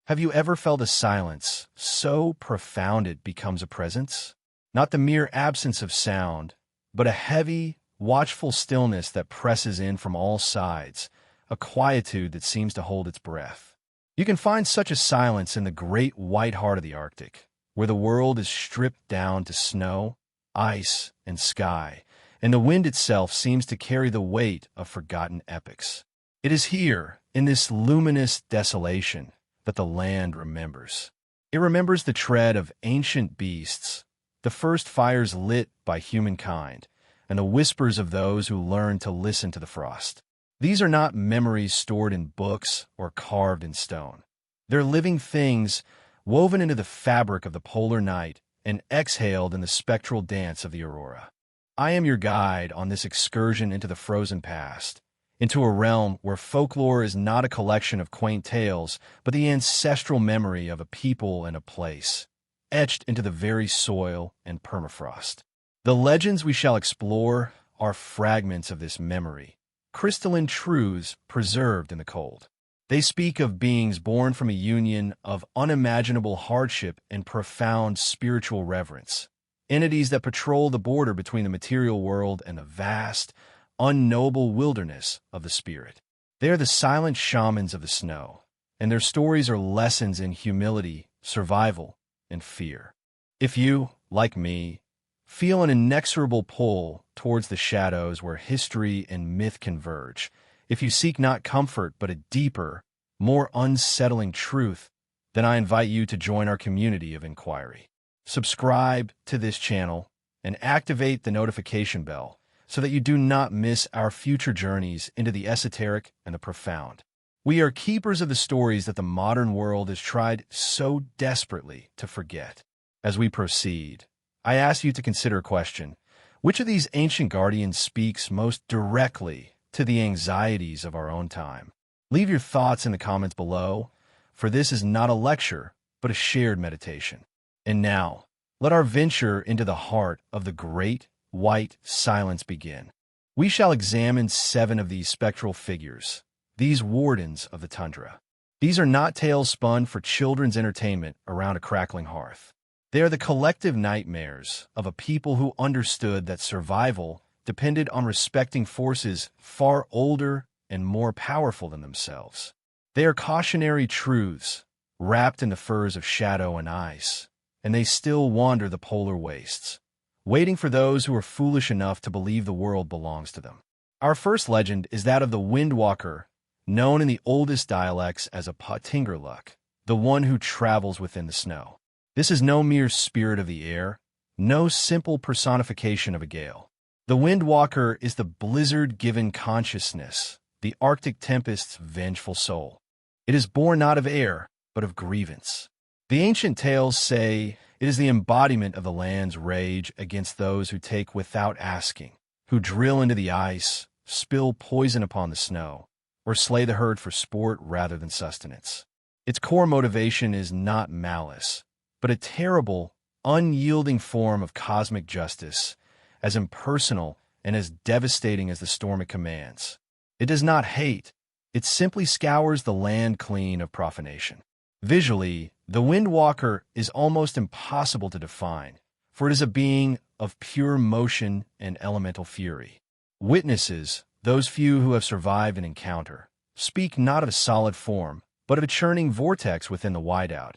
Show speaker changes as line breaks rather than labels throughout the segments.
Have you ever felt a silence so profound it becomes a presence? Not the mere absence of sound, but a heavy, watchful stillness that presses in from all sides, a quietude that seems to hold its breath. You can find such a silence in the great white heart of the Arctic, where the world is stripped down to snow, ice, and sky, and the wind itself seems to carry the weight of forgotten epochs. It is here, in this luminous desolation, that the land remembers. It remembers the tread of ancient beasts, the first fires lit by humankind, and the whispers of those who learned to listen to the frost. These are not memories stored in books or carved in stone. They're living things woven into the fabric of the polar night and exhaled in the spectral dance of the aurora. I am your guide on this excursion into the frozen past, into a realm where folklore is not a collection of quaint tales, but the ancestral memory of a people and a place, etched into the very soil and permafrost. The legends we shall explore are fragments of this memory, crystalline truths preserved in the cold. They speak of beings born from a union of unimaginable hardship and profound spiritual reverence, entities that patrol the border between the material world and the vast, unknowable wilderness of the spirit. They are the silent shamans of the snow, and their stories are lessons in humility, survival, and fear. If you, like me, feel an inexorable pull towards the shadows where history and myth converge, if you seek not comfort but a deeper, more unsettling truth, then I invite you to join our community of inquiry. Subscribe to this channel and activate the notification bell so that you do not miss our future journeys into the esoteric and the profound. We are keepers of the stories that the modern world has tried so desperately to forget. As we proceed, I ask you to consider a question. Which of these ancient guardians speaks most directly to the anxieties of our own time? Leave your thoughts in the comments below, for this is not a lecture, but a shared meditation. And now, let our venture into the heart of the great white silence begin. We shall examine 7 of these spectral figures, these wardens of the tundra. These are not tales spun for children's entertainment around a crackling hearth. They are the collective nightmares of a people who understood that survival depended on respecting forces far older and more powerful than themselves. They are cautionary truths, wrapped in the furs of shadow and ice, and they still wander the polar wastes, waiting for those who are foolish enough to believe the world belongs to them. Our first legend is that of the windwalker, known in the oldest dialects as a patingerluck, the one who travels within the snow. This is no mere spirit of the air, no simple personification of a gale. The windwalker is the blizzard-given consciousness, the Arctic tempest's vengeful soul. It is born not of air, but of grievance. The ancient tales say it is the embodiment of the land's rage against those who take without asking, who drill into the ice, spill poison upon the snow, or slay the herd for sport rather than sustenance. Its core motivation is not malice, but a terrible, unyielding form of cosmic justice, as impersonal and as devastating as the storm it commands. It does not hate, it simply scours the land clean of profanation. Visually, the windwalker is almost impossible to define, for it is a being of pure motion and elemental fury. Witnesses, those few who have survived an encounter, speak not of a solid form, but of a churning vortex within the whiteout,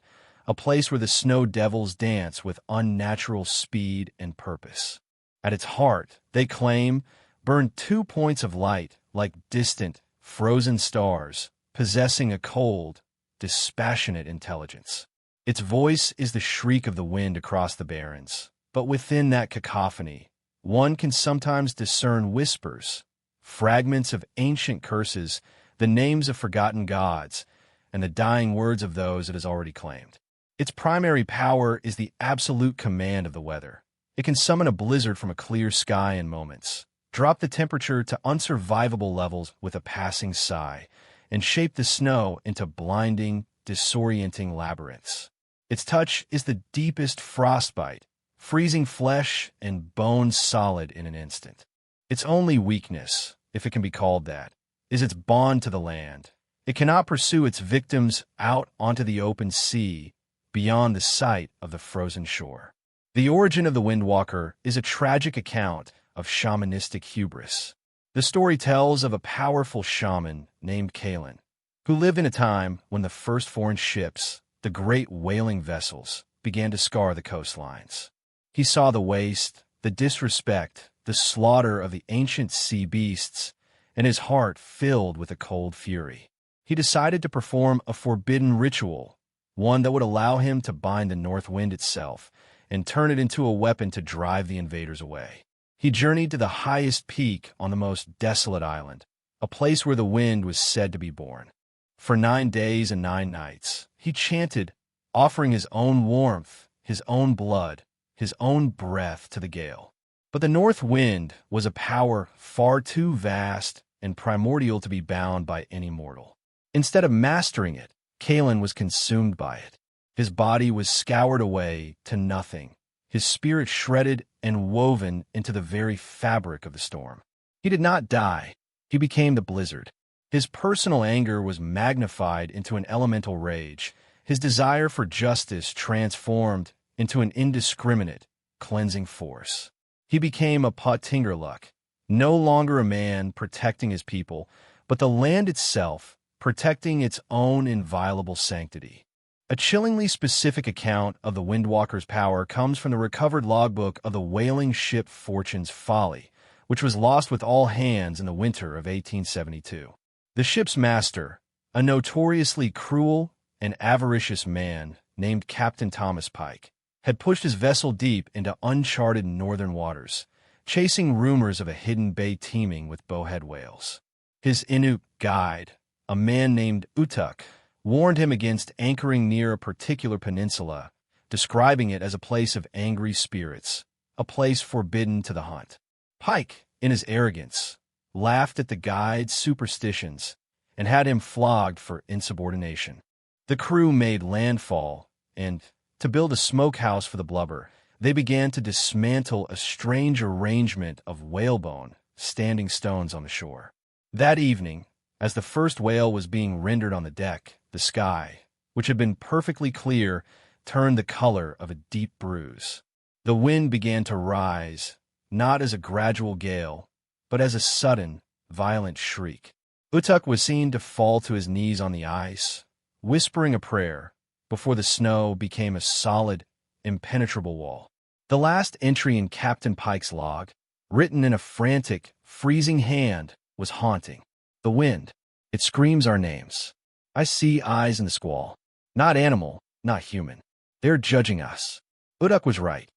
a place where the snow devils dance with unnatural speed and purpose. At its heart, they claim, burn 2 points of light like distant, frozen stars, possessing a cold, dispassionate intelligence. Its voice is the shriek of the wind across the barrens, but within that cacophony, one can sometimes discern whispers, fragments of ancient curses, the names of forgotten gods, and the dying words of those it has already claimed. Its primary power is the absolute command of the weather. It can summon a blizzard from a clear sky in moments, drop the temperature to unsurvivable levels with a passing sigh, and shape the snow into blinding, disorienting labyrinths. Its touch is the deepest frostbite, freezing flesh and bones solid in an instant. Its only weakness, if it can be called that, is its bond to the land, It cannot pursue its victims out onto the open sea, beyond the sight of the frozen shore. The origin of the Windwalker is a tragic account of shamanistic hubris. The story tells of a powerful shaman named Kalen, who lived in a time when the first foreign ships, the great whaling vessels, began to scour the coastlines. He saw the waste, the disrespect, the slaughter of the ancient sea beasts, and his heart filled with a cold fury. He decided to perform a forbidden ritual, one that would allow him to bind the north wind itself and turn it into a weapon to drive the invaders away. He journeyed to the highest peak on the most desolate island, a place where the wind was said to be born. For 9 days and 9 nights, he chanted, offering his own warmth, his own blood, his own breath to the gale. But the north wind was a power far too vast and primordial to be bound by any mortal. Instead of mastering it, Kalen was consumed by it. His body was scoured away to nothing, his spirit shredded and woven into the very fabric of the storm. He did not die. He became the blizzard. His personal anger was magnified into an elemental rage, his desire for justice transformed into an indiscriminate, cleansing force. He became a Pottingerluck, no longer a man protecting his people, but the land itself protecting its own inviolable sanctity. A chillingly specific account of the Windwalker's power comes from the recovered logbook of the whaling ship Fortune's Folly, which was lost with all hands in the winter of 1872. The ship's master, a notoriously cruel and avaricious man named Captain Thomas Pike, had pushed his vessel deep into uncharted northern waters, chasing rumors of a hidden bay teeming with bowhead whales. His Inuit guide, a man named Utuk, warned him against anchoring near a particular peninsula, describing it as a place of angry spirits, a place forbidden to the hunt. Pike, in his arrogance, laughed at the guide's superstitions and had him flogged for insubordination. The crew made landfall, and, to build a smokehouse for the blubber, they began to dismantle a strange arrangement of whalebone, standing stones on the shore. That evening, as the first whale was being rendered on the deck, the sky, which had been perfectly clear, turned the color of a deep bruise. The wind began to rise, not as a gradual gale, but as a sudden, violent shriek. Utuk was seen to fall to his knees on the ice, whispering a prayer, before the snow became a solid, impenetrable wall. The last entry in Captain Pike's log, written in a frantic, freezing hand, was haunting. The wind, it screams our names. I see eyes in the squall. Not animal, not human. They're judging us. Utuk was right.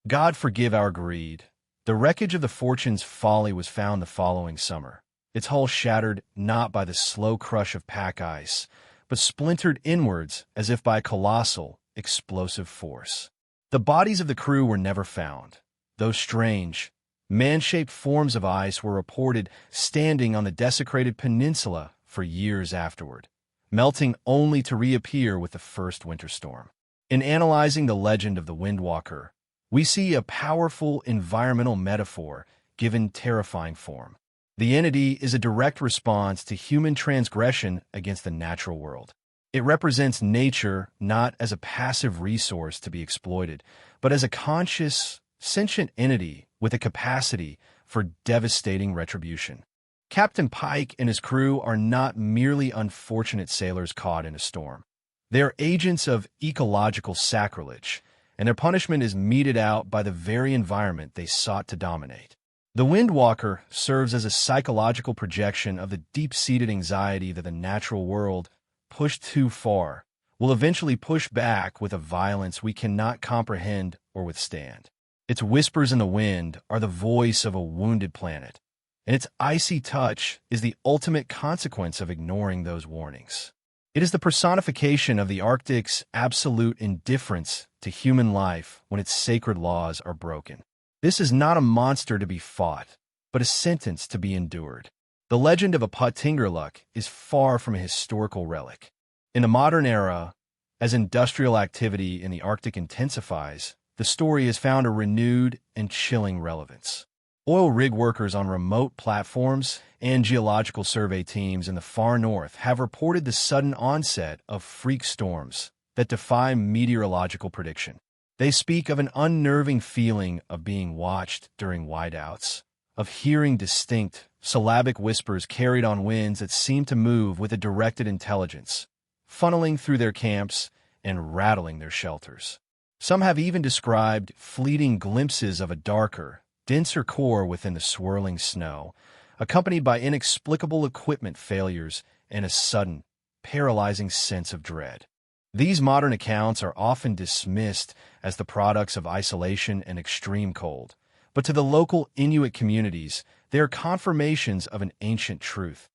God forgive our greed. The wreckage of the Fortune's Folly was found the following summer, its hull shattered not by the slow crush of pack ice, but splintered inwards as if by colossal, explosive force. The bodies of the crew were never found. Those strange, man-shaped forms of ice were reported standing on the desecrated peninsula for years afterward, melting only to reappear with the first winter storm. In analyzing the legend of the Windwalker, we see a powerful environmental metaphor given terrifying form. The entity is a direct response to human transgression against the natural world. It represents nature not as a passive resource to be exploited, but as a conscious, sentient entity with a capacity for devastating retribution. Captain Pike and his crew are not merely unfortunate sailors caught in a storm. They are agents of ecological sacrilege, and their punishment is meted out by the very environment they sought to dominate. The Windwalker serves as a psychological projection of the deep-seated anxiety that the natural world, pushed too far, will eventually push back with a violence we cannot comprehend or withstand. Its whispers in the wind are the voice of a wounded planet, and its icy touch is the ultimate consequence of ignoring those warnings. It is the personification of the Arctic's absolute indifference to human life when its sacred laws are broken. This is not a monster to be fought, but a sentence to be endured. The legend of a Pottingerluck is far from a historical relic. In the modern era, as industrial activity in the Arctic intensifies, the story has found a renewed and chilling relevance. Oil rig workers on remote platforms and geological survey teams in the far north have reported the sudden onset of freak storms that defy meteorological prediction. They speak of an unnerving feeling of being watched during whiteouts, of hearing distinct, syllabic whispers carried on winds that seem to move with a directed intelligence, funneling through their camps and rattling their shelters. Some have even described fleeting glimpses of a darker, denser core within the swirling snow, accompanied by inexplicable equipment failures and a sudden, paralyzing sense of dread. These modern accounts are often dismissed as the products of isolation and extreme cold, but to the local Inuit communities, they are confirmations of an ancient truth.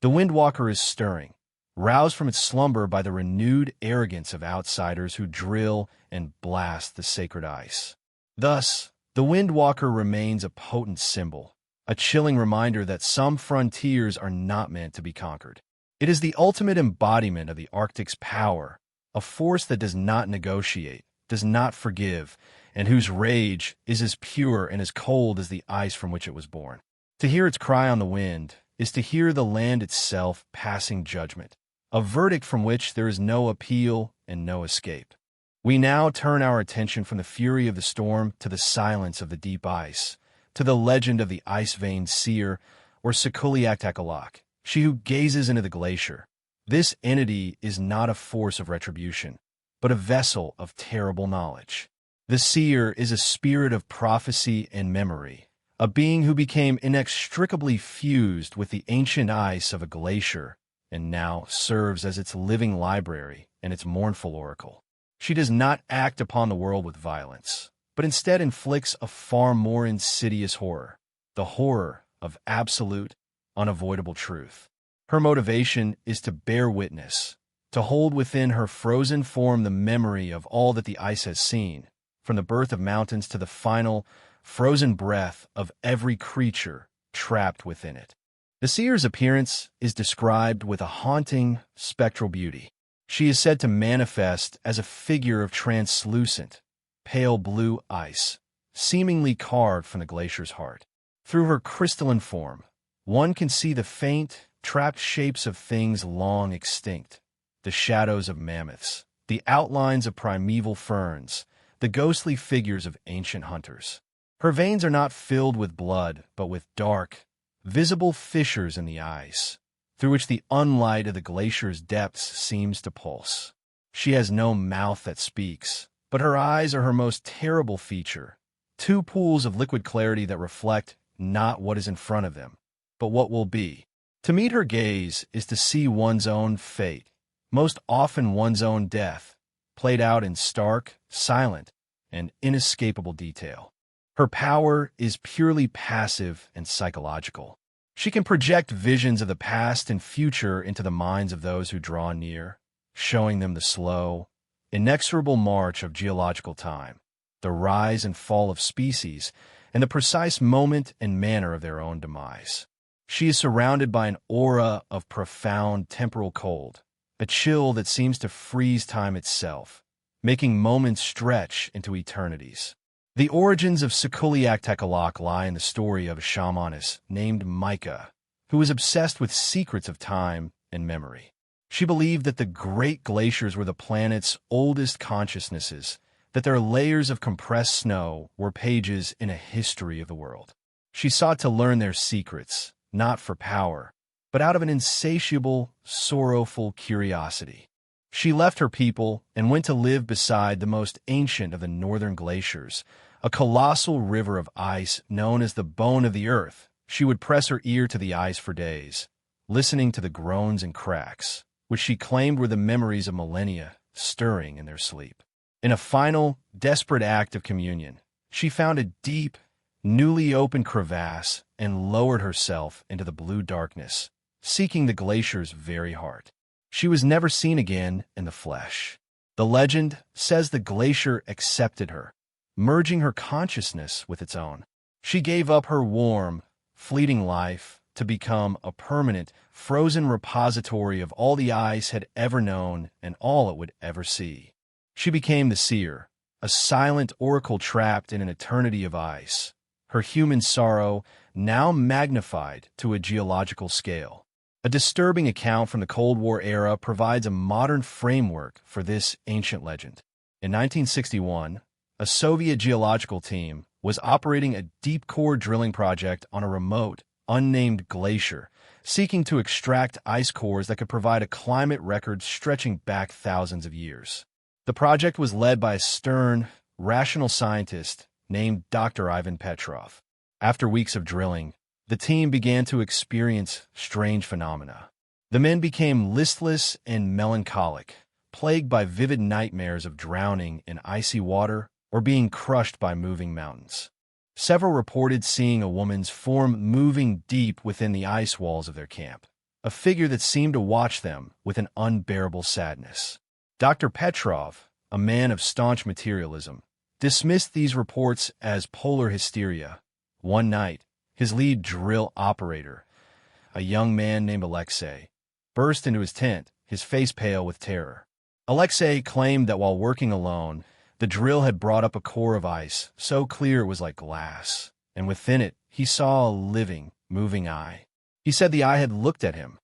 The Windwalker is stirring, roused from its slumber by the renewed arrogance of outsiders who drill and blast the sacred ice. Thus, the Windwalker remains a potent symbol, a chilling reminder that some frontiers are not meant to be conquered. It is the ultimate embodiment of the Arctic's power, a force that does not negotiate, does not forgive, and whose rage is as pure and as cold as the ice from which it was born. To hear its cry on the wind is to hear the land itself passing judgment, a verdict from which there is no appeal and no escape. We now turn our attention from the fury of the storm to the silence of the deep ice, to the legend of the ice-veined seer, or Sikuliaktakalak, she who gazes into the glacier. This entity is not a force of retribution, but a vessel of terrible knowledge. The seer is a spirit of prophecy and memory, a being who became inextricably fused with the ancient ice of a glacier and now serves as its living library and its mournful oracle. She does not act upon the world with violence, but instead inflicts a far more insidious horror, the horror of absolute, unavoidable truth. Her motivation is to bear witness, to hold within her frozen form the memory of all that the ice has seen, from the birth of mountains to the final, frozen breath of every creature trapped within it. The seer's appearance is described with a haunting, spectral beauty. She is said to manifest as a figure of translucent, pale blue ice, seemingly carved from the glacier's heart. Through her crystalline form, one can see the faint, trapped shapes of things long extinct, the shadows of mammoths, the outlines of primeval ferns, the ghostly figures of ancient hunters. Her veins are not filled with blood, but with dark, visible fissures in the ice, through which the unlight of the glacier's depths seems to pulse. She has no mouth that speaks, but her eyes are her most terrible feature, two pools of liquid clarity that reflect not what is in front of them, but what will be. To meet her gaze is to see one's own fate, most often one's own death, played out in stark, silent, and inescapable detail. Her power is purely passive and psychological. She can project visions of the past and future into the minds of those who draw near, showing them the slow, inexorable march of geological time, the rise and fall of species, and the precise moment and manner of their own demise. She is surrounded by an aura of profound temporal cold, a chill that seems to freeze time itself, making moments stretch into eternities. The origins of Sikuliaktakalak lie in the story of a shamaness named Micah, who was obsessed with secrets of time and memory. She believed that the great glaciers were the planet's oldest consciousnesses, that their layers of compressed snow were pages in a history of the world. She sought to learn their secrets, not for power, but out of an insatiable, sorrowful curiosity. She left her people and went to live beside the most ancient of the northern glaciers, a colossal river of ice known as the bone of the earth. She would press her ear to the ice for days, listening to the groans and cracks, which she claimed were the memories of millennia stirring in their sleep. In a final, desperate act of communion, she found a deep, newly opened crevasse and lowered herself into the blue darkness, seeking the glacier's very heart. She was never seen again in the flesh. The legend says the glacier accepted her, merging her consciousness with its own. She gave up her warm, fleeting life to become a permanent, frozen repository of all the ice had ever known and all it would ever see. She became the seer, a silent oracle trapped in an eternity of ice, her human sorrow now magnified to a geological scale. A disturbing account from the Cold War era provides a modern framework for this ancient legend. In 1961, a Soviet geological team was operating a deep-core drilling project on a remote, unnamed glacier, seeking to extract ice cores that could provide a climate record stretching back thousands of years. The project was led by a stern, rational scientist named Dr. Ivan Petrov. After weeks of drilling, the team began to experience strange phenomena. The men became listless and melancholic, plagued by vivid nightmares of drowning in icy water or being crushed by moving mountains. Several reported seeing a woman's form moving deep within the ice walls of their camp, a figure that seemed to watch them with an unbearable sadness. Dr. Petrov, a man of staunch materialism, dismissed these reports as polar hysteria. One night, his lead drill operator, a young man named Alexei, burst into his tent, his face pale with terror. Alexei claimed that while working alone, the drill had brought up a core of ice so clear it was like glass, and within it he saw a living, moving eye. He said the eye had looked at him,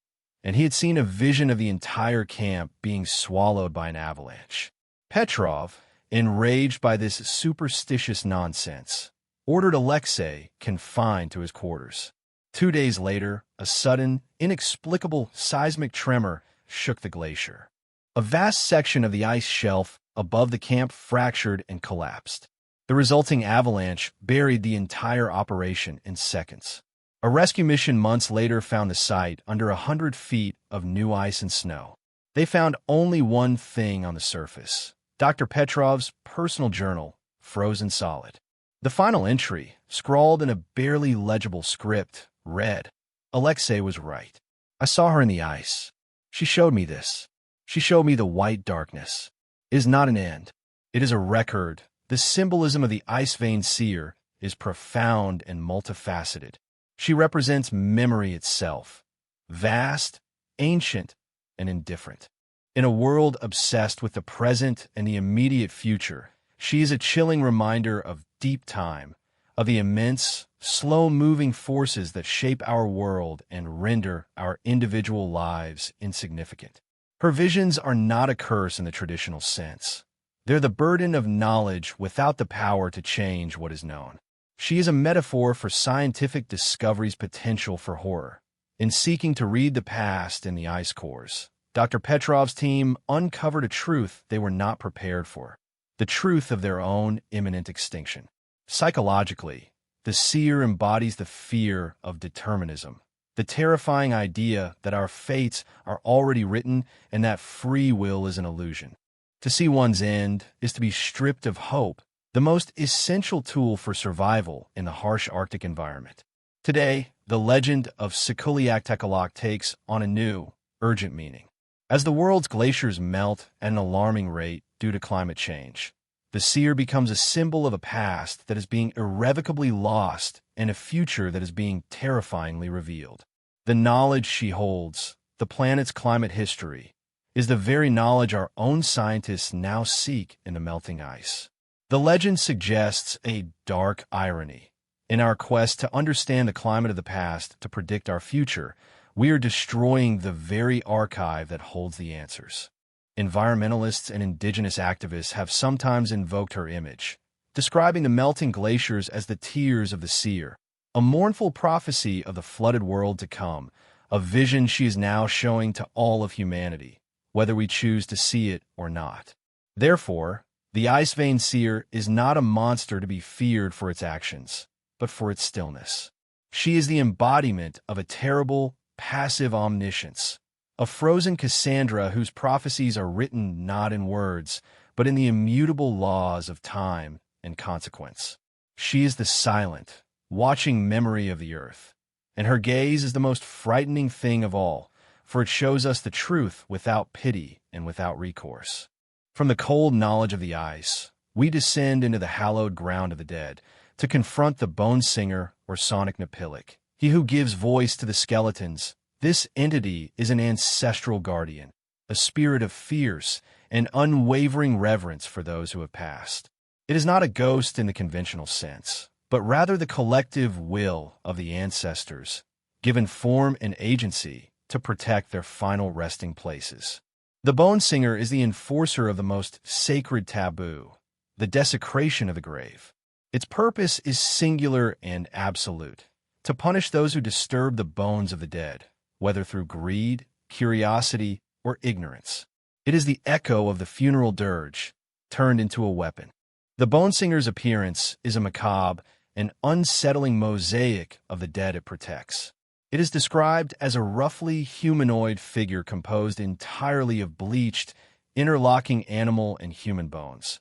and he had seen a vision of the entire camp being swallowed by an avalanche. Petrov, enraged by this superstitious nonsense, ordered Alexei confined to his quarters. 2 days later, a sudden, inexplicable seismic tremor shook the glacier. A vast section of the ice shelf above the camp fractured and collapsed. The resulting avalanche buried the entire operation in seconds. A rescue mission months later found the site under 100 feet of new ice and snow. They found only one thing on the surface: Dr. Petrov's personal journal, frozen solid. The final entry, scrawled in a barely legible script, read, "Alexei was right. I saw her in the ice. She showed me this. She showed me the white darkness. It is not an end. It is a record. The symbolism of the ice-veined seer is profound and multifaceted. She represents memory itself, vast, ancient, and indifferent. In a world obsessed with the present and the immediate future, she is a chilling reminder of deep time, of the immense, slow-moving forces that shape our world and render our individual lives insignificant. Her visions are not a curse in the traditional sense. They're the burden of knowledge without the power to change what is known. She is a metaphor for scientific discovery's potential for horror. In seeking to read the past in the ice cores, Dr. Petrov's team uncovered a truth they were not prepared for: the truth of their own imminent extinction. Psychologically, the seer embodies the fear of determinism, the terrifying idea that our fates are already written and that free will is an illusion. To see one's end is to be stripped of hope, the most essential tool for survival in the harsh Arctic environment. Today, the legend of Sikuliaq takes on a new, urgent meaning. As the world's glaciers melt at an alarming rate due to climate change, the seer becomes a symbol of a past that is being irrevocably lost and a future that is being terrifyingly revealed. The knowledge she holds, the planet's climate history, is the very knowledge our own scientists now seek in the melting ice. The legend suggests a dark irony. In our quest to understand the climate of the past to predict our future, we are destroying the very archive that holds the answers. Environmentalists and indigenous activists have sometimes invoked her image, describing the melting glaciers as the tears of the seer, a mournful prophecy of the flooded world to come, a vision she is now showing to all of humanity, whether we choose to see it or not. Therefore, the ice-veined seer is not a monster to be feared for its actions, but for its stillness. She is the embodiment of a terrible, passive omniscience, a frozen Cassandra whose prophecies are written not in words, but in the immutable laws of time and consequence. She is the silent, watching memory of the earth, and her gaze is the most frightening thing of all, for it shows us the truth without pity and without recourse. From the cold knowledge of the ice, we descend into the hallowed ground of the dead to confront the bone singer or sonic Napilic, he who gives voice to the skeletons. This entity is an ancestral guardian, a spirit of fierce and unwavering reverence for those who have passed. It is not a ghost in the conventional sense, but rather the collective will of the ancestors, given form and agency to protect their final resting places. The bone singer is the enforcer of the most sacred taboo, the desecration of the grave. Its purpose is singular and absolute, to punish those who disturb the bones of the dead, whether through greed, curiosity, or ignorance. It is the echo of the funeral dirge, turned into a weapon. The bone singer's appearance is a macabre and unsettling mosaic of the dead it protects. It is described as a roughly humanoid figure composed entirely of bleached, interlocking animal and human bones.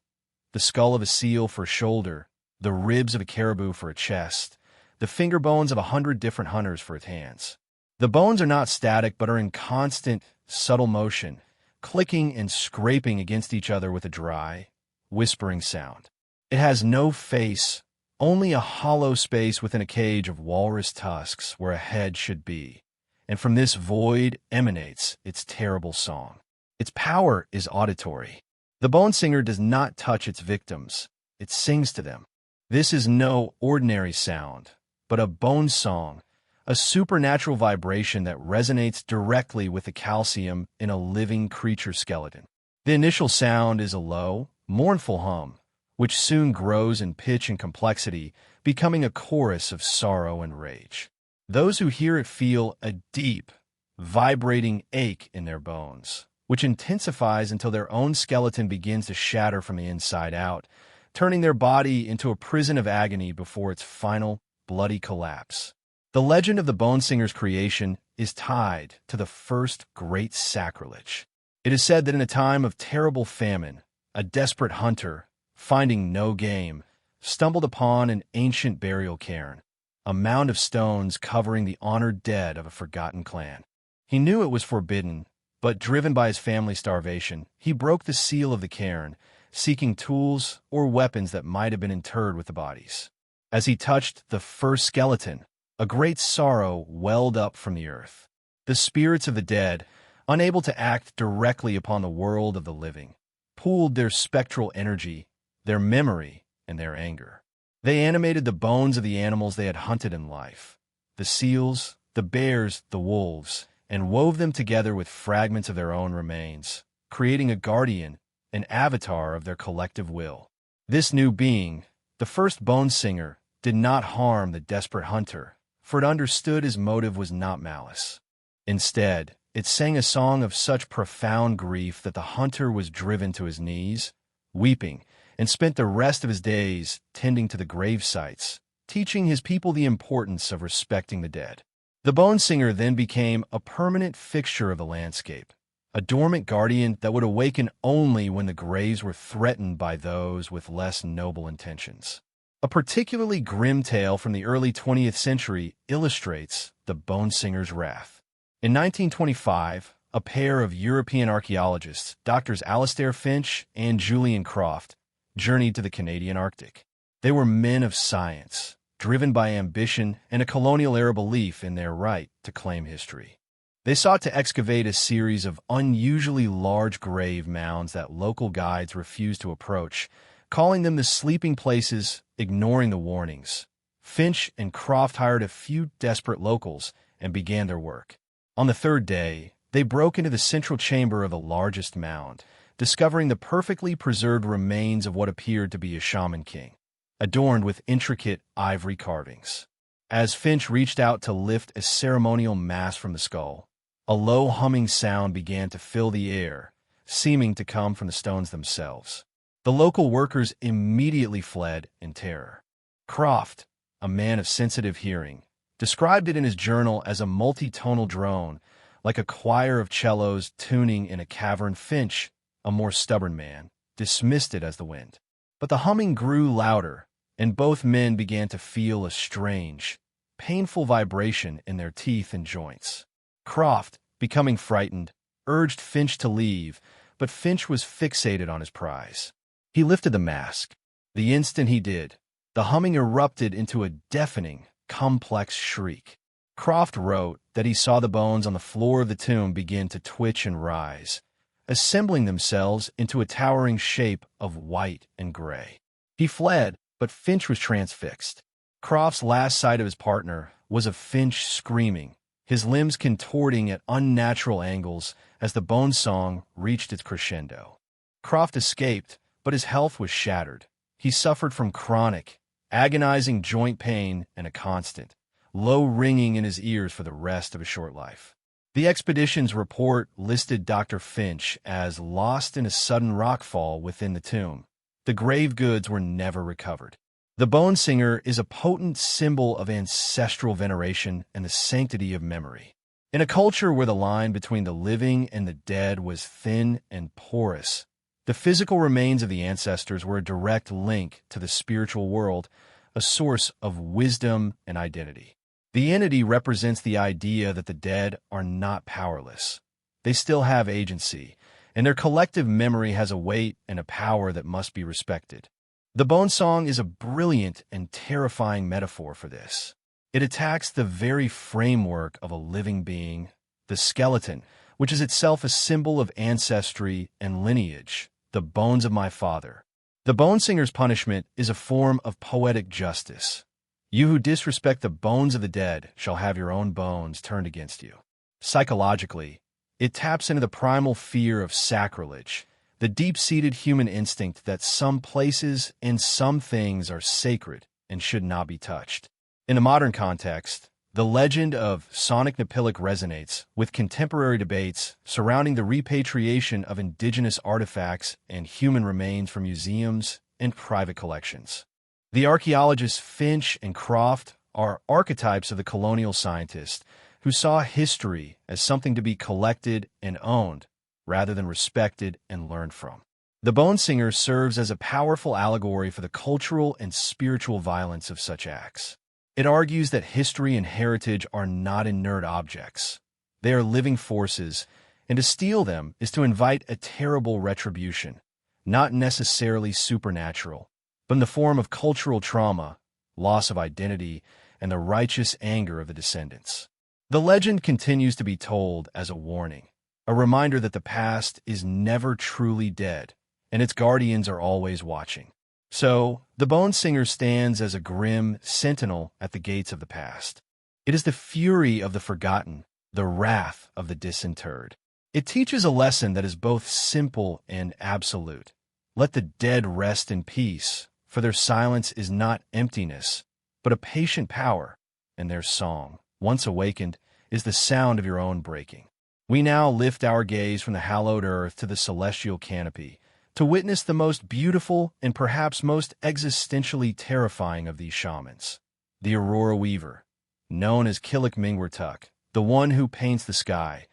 The skull of a seal for a shoulder, the ribs of a caribou for a chest, the finger bones of 100 different hunters for its hands. The bones are not static but are in constant, subtle motion, clicking and scraping against each other with a dry, whispering sound. It has no face, only a hollow space within a cage of walrus tusks where a head should be, and from this void emanates its terrible song. Its power is auditory. The bone singer does not touch its victims, it sings to them. This is no ordinary sound, but a bone song, a supernatural vibration that resonates directly with the calcium in a living creature skeleton. The initial sound is a low, mournful hum, which soon grows in pitch and complexity, becoming a chorus of sorrow and rage. Those who hear it feel a deep, vibrating ache in their bones, which intensifies until their own skeleton begins to shatter from the inside out, turning their body into a prison of agony before its final, bloody collapse. The legend of the bone singer's creation is tied to the first great sacrilege. It is said that in a time of terrible famine, a desperate hunter, finding no game, stumbled upon an ancient burial cairn, a mound of stones covering the honored dead of a forgotten clan. He knew it was forbidden, but driven by his family's starvation, he broke the seal of the cairn, seeking tools or weapons that might have been interred with the bodies. As he touched the first skeleton, a great sorrow welled up from the earth. The spirits of the dead, unable to act directly upon the world of the living, pooled their spectral energy, their memory, and their anger. They animated the bones of the animals they had hunted in life, the seals, the bears, the wolves, and wove them together with fragments of their own remains, creating a guardian, an avatar of their collective will. This new being, the first bone singer, did not harm the desperate hunter, for it understood his motive was not malice. Instead, it sang a song of such profound grief that the hunter was driven to his knees, weeping, and spent the rest of his days tending to the grave sites, teaching his people the importance of respecting the dead. The bone singer then became a permanent fixture of the landscape, a dormant guardian that would awaken only when the graves were threatened by those with less noble intentions. A particularly grim tale from the early 20th century illustrates the bone singer's wrath. In 1925, a pair of European archaeologists, Drs. Alastair Finch and Julian Croft, journeyed to the Canadian Arctic. They were men of science, driven by ambition and a colonial-era belief in their right to claim history. They sought to excavate a series of unusually large grave mounds that local guides refused to approach, calling them the sleeping places, ignoring the warnings. Finch and Croft hired a few desperate locals and began their work. On the third day, they broke into the central chamber of the largest mound, discovering the perfectly preserved remains of what appeared to be a shaman king, adorned with intricate ivory carvings. As Finch reached out to lift a ceremonial mask from the skull, a low humming sound began to fill the air, seeming to come from the stones themselves. The local workers immediately fled in terror. Croft, a man of sensitive hearing, described it in his journal as a multi-tonal drone, like a choir of cellos tuning in a cavern. Finch, a more stubborn man, dismissed it as the wind. But the humming grew louder, and both men began to feel a strange, painful vibration in their teeth and joints. Croft, becoming frightened, urged Finch to leave, but Finch was fixated on his prize. He lifted the mask. The instant he did, the humming erupted into a deafening, complex shriek. Croft wrote that he saw the bones on the floor of the tomb begin to twitch and rise, assembling themselves into a towering shape of white and gray. He fled, but Finch was transfixed. Croft's last sight of his partner was of Finch screaming, his limbs contorting at unnatural angles as the bone song reached its crescendo. Croft escaped, but his health was shattered. He suffered from chronic, agonizing joint pain and a constant, low ringing in his ears for the rest of his short life. The expedition's report listed Dr. Finch as lost in a sudden rockfall within the tomb. The grave goods were never recovered. The bone singer is a potent symbol of ancestral veneration and the sanctity of memory. In a culture where the line between the living and the dead was thin and porous, the physical remains of the ancestors were a direct link to the spiritual world, a source of wisdom and identity. The entity represents the idea that the dead are not powerless. They still have agency, and their collective memory has a weight and a power that must be respected. The bone song is a brilliant and terrifying metaphor for this. It attacks the very framework of a living being, the skeleton, which is itself a symbol of ancestry and lineage, the bones of my father. The bone singer's punishment is a form of poetic justice. You who disrespect the bones of the dead shall have your own bones turned against you. Psychologically, it taps into the primal fear of sacrilege, the deep-seated human instinct that some places and some things are sacred and should not be touched. In a modern context, the legend of Sonic Napilic resonates with contemporary debates surrounding the repatriation of indigenous artifacts and human remains from museums and private collections. The archaeologists Finch and Croft are archetypes of the colonial scientist who saw history as something to be collected and owned, rather than respected and learned from. The bone singer serves as a powerful allegory for the cultural and spiritual violence of such acts. It argues that history and heritage are not inert objects. They are living forces, and to steal them is to invite a terrible retribution, not necessarily supernatural, but in the form of cultural trauma, loss of identity, and the righteous anger of the descendants. The legend continues to be told as a warning, a reminder that the past is never truly dead, and its guardians are always watching. So, the bone singer stands as a grim sentinel at the gates of the past. It is the fury of the forgotten, the wrath of the disinterred. It teaches a lesson that is both simple and absolute. Let the dead rest in peace, for their silence is not emptiness, but a patient power, and their song, once awakened, is the sound of your own breaking. We now lift our gaze from the hallowed earth to the celestial canopy, to witness the most beautiful and perhaps most existentially terrifying of these shamans, the Aurora Weaver, known as Killick-Mingwertuk, the one who paints the sky.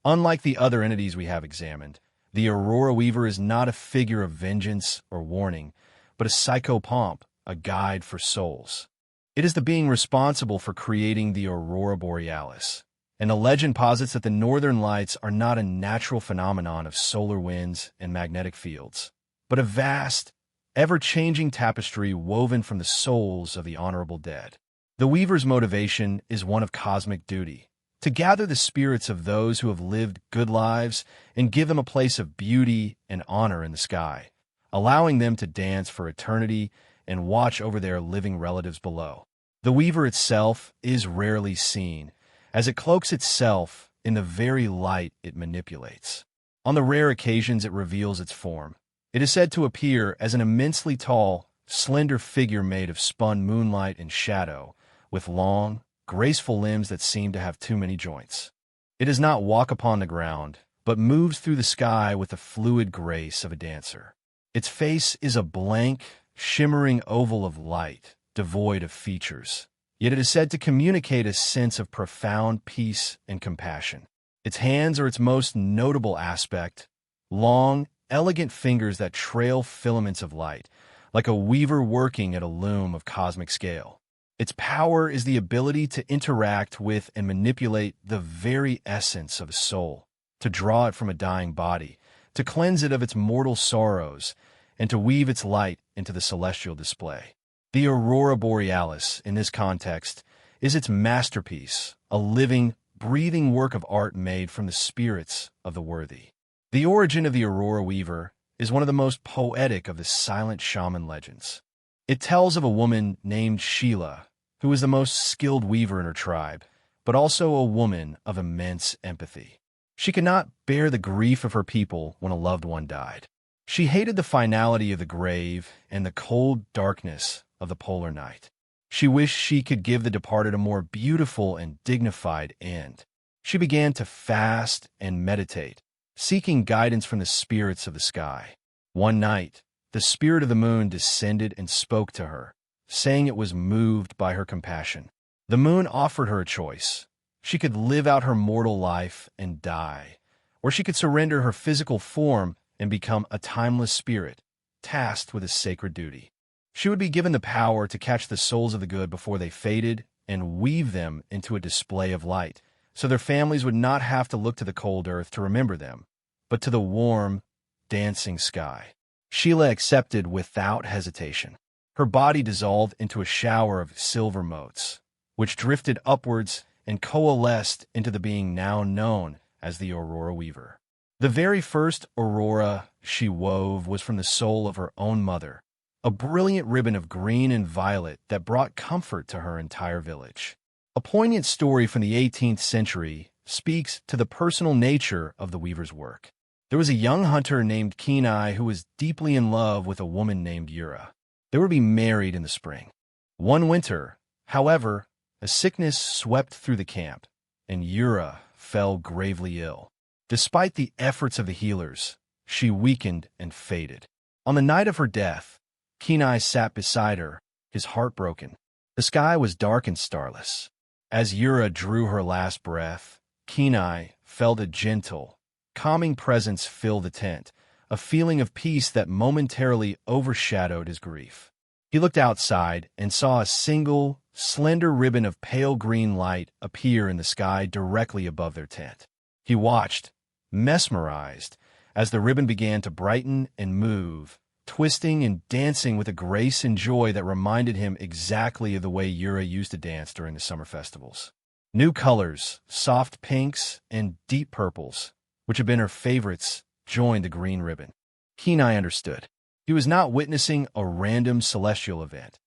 Unlike the other entities we have examined, the Aurora Weaver is not a figure of vengeance or warning, but a psychopomp, a guide for souls. It is the being responsible for creating the Aurora Borealis, and the legend posits that the northern lights are not a natural phenomenon of solar winds and magnetic fields, but a vast, ever-changing tapestry woven from the souls of the honorable dead. The Weaver's motivation is one of cosmic duty, to gather the spirits of those who have lived good lives and give them a place of beauty and honor in the sky, allowing them to dance for eternity and watch over their living relatives below. The Weaver itself is rarely seen, as it cloaks itself in the very light it manipulates. On the rare occasions it reveals its form, it is said to appear as an immensely tall, slender figure made of spun moonlight and shadow, with long, graceful limbs that seem to have too many joints. It does not walk upon the ground, but moves through the sky with the fluid grace of a dancer. Its face is a blank, shimmering oval of light, devoid of features. Yet it is said to communicate a sense of profound peace and compassion. Its hands are its most notable aspect, long, elegant fingers that trail filaments of light, like a weaver working at a loom of cosmic scale. Its power is the ability to interact with and manipulate the very essence of a soul, to draw it from a dying body, to cleanse it of its mortal sorrows, and to weave its light into the celestial display. The Aurora Borealis, in this context, is its masterpiece, a living, breathing work of art made from the spirits of the worthy. The origin of the Aurora Weaver is one of the most poetic of the silent shaman legends. It tells of a woman named Sheila who was the most skilled weaver in her tribe, but also a woman of immense empathy. She could not bear the grief of her people when a loved one died. She hated the finality of the grave and the cold darkness of the polar night. She wished she could give the departed a more beautiful and dignified end. She began to fast and meditate, seeking guidance from the spirits of the sky. One night, the spirit of the moon descended and spoke to her, saying it was moved by her compassion. The moon offered her a choice. She could live out her mortal life and die, or she could surrender her physical form and become a timeless spirit, tasked with a sacred duty. She would be given the power to catch the souls of the good before they faded and weave them into a display of light, so their families would not have to look to the cold earth to remember them, but to the warm, dancing sky. Sheila accepted without hesitation. Her body dissolved into a shower of silver motes, which drifted upwards and coalesced into the being now known as the Aurora Weaver. The very first aurora she wove was from the soul of her own mother, a brilliant ribbon of green and violet that brought comfort to her entire village. A poignant story from the 18th century speaks to the personal nature of the weaver's work. There was a young hunter named Kenai who was deeply in love with a woman named Yura. They were to be married in the spring. One winter, however, a sickness swept through the camp, and Yura fell gravely ill. Despite the efforts of the healers, she weakened and faded. On the night of her death, Kenai sat beside her, his heart broken. The sky was dark and starless. As Yura drew her last breath, Kenai felt a gentle, calming presence fill the tent, a feeling of peace that momentarily overshadowed his grief. He looked outside and saw a single, slender ribbon of pale green light appear in the sky directly above their tent. He watched, mesmerized, as the ribbon began to brighten and move, twisting and dancing with a grace and joy that reminded him exactly of the way Yura used to dance during the summer festivals. New colors, soft pinks and deep purples, which had been her favorites, joined the green ribbon. Kenai understood. He was not witnessing a random celestial event.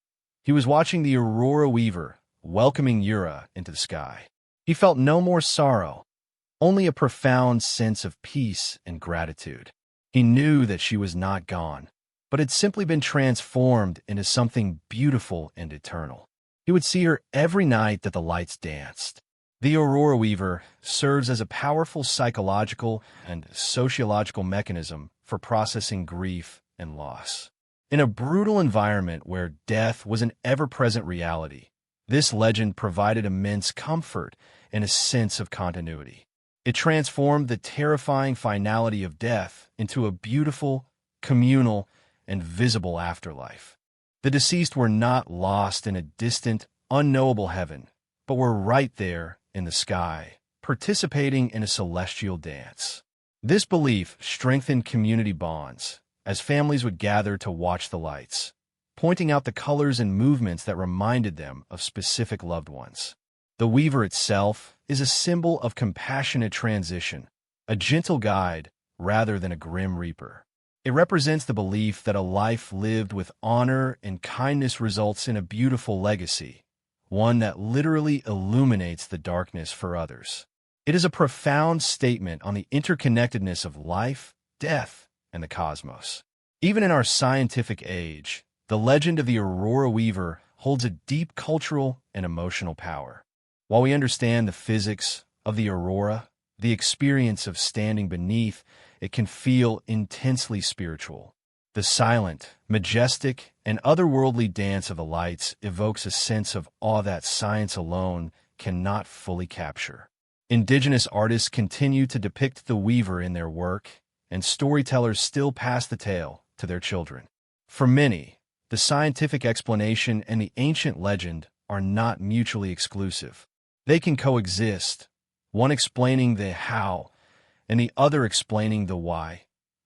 He was watching the Aurora Weaver welcoming Yura into the sky. He felt no more sorrow, only a profound sense of peace and gratitude. He knew that she was not gone, but had simply been transformed into something beautiful and eternal. He would see her every night that the lights danced. The Aurora Weaver serves as a powerful psychological and sociological mechanism for processing grief and loss. In a brutal environment where death was an ever-present reality, this legend provided immense comfort and a sense of continuity. It transformed the terrifying finality of death into a beautiful, communal, and visible afterlife. The deceased were not lost in a distant, unknowable heaven, but were right there in the sky, participating in a celestial dance. This belief strengthened community bonds, as families would gather to watch the lights, pointing out the colors and movements that reminded them of specific loved ones. The weaver itself is a symbol of compassionate transition, a gentle guide rather than a grim reaper. It represents the belief that a life lived with honor and kindness results in a beautiful legacy, one that literally illuminates the darkness for others. It is a profound statement on the interconnectedness of life, death, and the cosmos. Even in our scientific age, the legend of the Aurora Weaver holds a deep cultural and emotional power. While we understand the physics of the aurora, the experience of standing beneath it can feel intensely spiritual. The silent, majestic, and otherworldly dance of the lights evokes a sense of awe that science alone cannot fully capture. Indigenous artists continue to depict the weaver in their work, and storytellers still pass the tale to their children. For many, the scientific explanation and the ancient legend are not mutually exclusive. They can coexist, one explaining the how and the other explaining the why.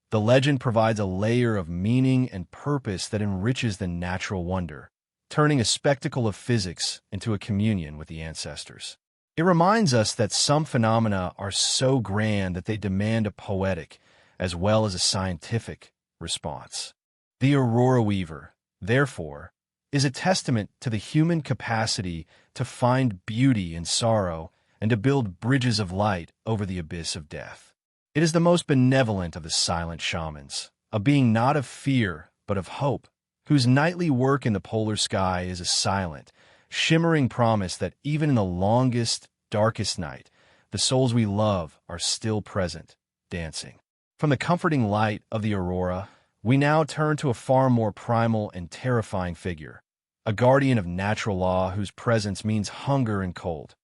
The legend provides a layer of meaning and purpose that enriches the natural wonder, turning a spectacle of physics into a communion with the ancestors. It reminds us that some phenomena are so grand that they demand a poetic, as well as a scientific, response. The Aurora Weaver, therefore, is a testament to the human capacity to find beauty in sorrow and to build bridges of light over the abyss of death. It is the most benevolent of the silent shamans, a being not of fear but of hope, whose nightly work in the polar sky is a silent, shimmering promise that even in the longest, darkest night, the souls we love are still present, dancing. From the comforting light of the aurora, we now turn to a far more primal and terrifying figure, a guardian of natural law whose presence means hunger and cold.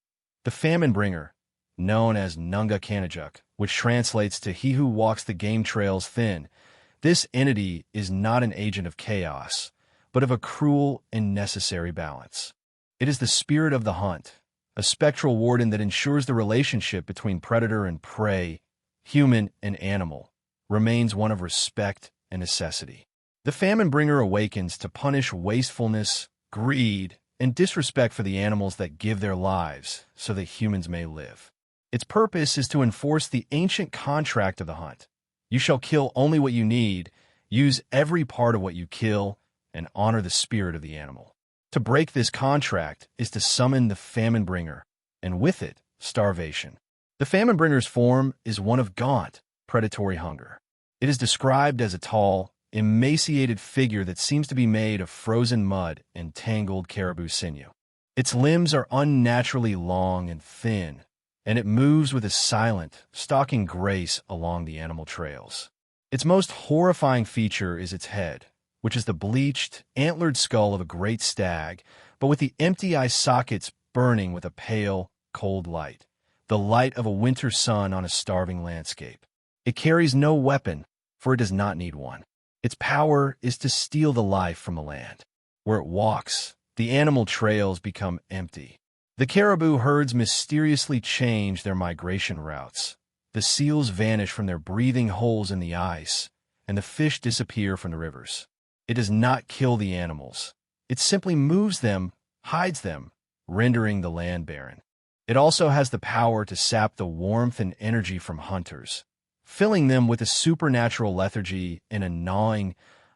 The famine bringer, known as Nunga Kanajuk, which translates to he who walks the game trails thin, this entity is not an agent of chaos, but of a cruel and necessary balance. It is the spirit of the hunt, a spectral warden that ensures the relationship between predator and prey, human and animal, remains one of respect and necessity. The famine bringer awakens to punish wastefulness, greed, and disrespect for the animals that give their lives so that humans may live. Its purpose is to enforce the ancient contract of the hunt. You shall kill only what you need, use every part of what you kill, and honor the spirit of the animal. To break this contract is to summon the famine bringer, and with it, starvation. The famine bringer's form is one of gaunt, predatory hunger. It is described as a tall, emaciated figure that seems to be made of frozen mud and tangled caribou sinew. Its limbs are unnaturally long and thin, and it moves with a silent, stalking grace along the animal trails. Its most horrifying feature is its head, which is the bleached, antlered skull of a great stag, but with the empty eye sockets burning with a pale, cold light, the light of a winter sun on a starving landscape. It carries no weapon, for it does not need one. Its power is to steal the life from the land. Where it walks, the animal trails become empty. The caribou herds mysteriously change their migration routes. The seals vanish from their breathing holes in the ice, and the fish disappear from the rivers. It does not kill the animals. It simply moves them, hides them, rendering the land barren. It also has the power to sap the warmth and energy from hunters, filling them with a supernatural lethargy and a gnawing,